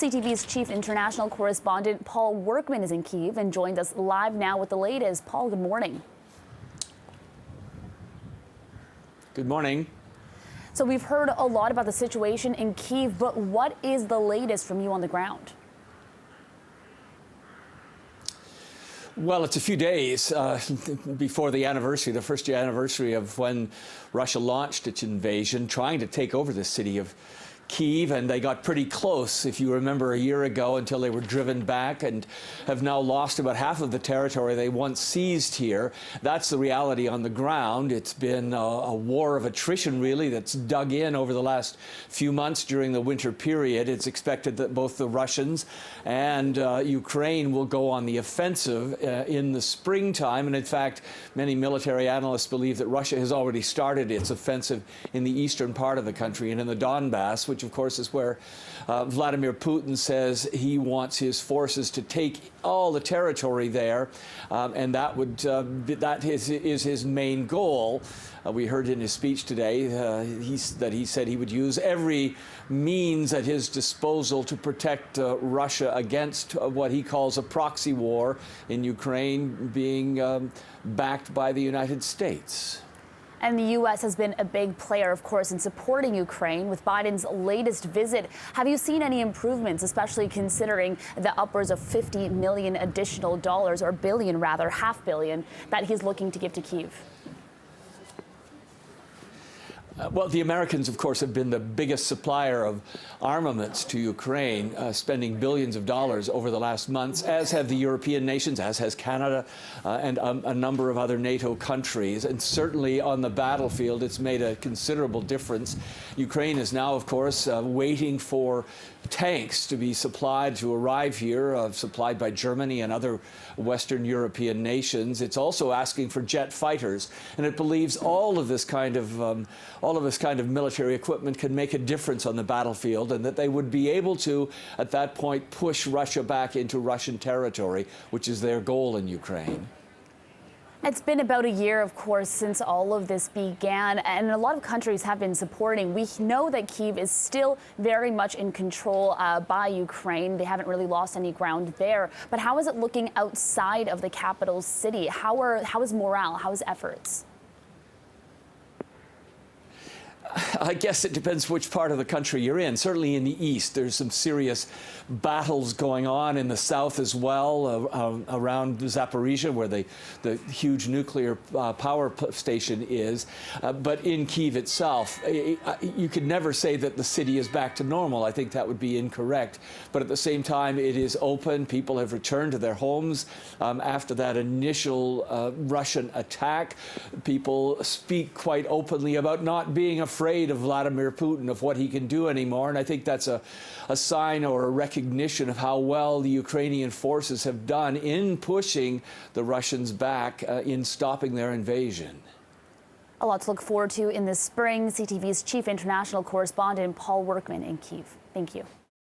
CTV's chief international correspondent Paul Workman is in Kyiv and joins us live now with the latest. Paul, good morning. Good morning. So we've heard a lot about the situation in Kyiv, but what is the latest from you on the ground? Well, it's a few days before the anniversary, the first anniversary of when Russia launched its invasion, trying to take over the city of Kyiv, and they got pretty close, if you remember, a year ago until they were driven back and have now lost about half of the territory they once seized here. That's the reality on the ground. It's been a war of attrition, really, that's dug in over the last few months during the winter period. It's expected that both the Russians and Ukraine will go on the offensive in the springtime. And in fact, many military analysts believe that Russia has already started its offensive in the eastern part of the country and in the Donbass, which of course is where Vladimir Putin says he wants his forces to take all the territory there, and that is his main goal. We heard in his speech today that he said he would use every means at his disposal to protect Russia against what he calls a proxy war in Ukraine, being backed by the United States. And the U.S. has been a big player, of course, in supporting Ukraine with Biden's latest visit. Have you seen any improvements, especially considering the upwards of $50 million additional dollars, or billion rather, $500 million, that he's looking to give to Kyiv? Well, the Americans, of course, have been the biggest supplier of armaments to Ukraine, spending billions of dollars over the last months, as have the European nations, as has Canada, and a number of other NATO countries. And certainly on the battlefield, it's made a considerable difference. Ukraine is now, of course, waiting for tanks to be supplied, to arrive here, supplied by Germany and other Western European nations. It's also asking for jet fighters, and it believes all of this kind of military equipment can make a difference on the battlefield, and that they would be able to, at that point, push Russia back into Russian territory, which is their goal in Ukraine. It's been about a year, of course, since all of this began, and a lot of countries have been supporting. We know that Kyiv is still very much in control by Ukraine. They haven't really lost any ground there. But how is it looking outside of the capital city? How is morale? How is efforts? I guess it depends which part of the country you're in. Certainly in the east, there's some serious battles going on. In the south as well, around Zaporizhia, where the huge nuclear power station is. But in Kyiv itself, you could never say that the city is back to normal. I think that would be incorrect. But at the same time, it is open. People have returned to their homes after that initial Russian attack. People speak quite openly about not being afraid of Vladimir Putin, of what he can do anymore. And I think that's a sign or a recognition of how well the Ukrainian forces have done in pushing the Russians back, in stopping their invasion. A lot to look forward to in the spring. CTV's chief international correspondent Paul Workman in Kyiv. Thank you.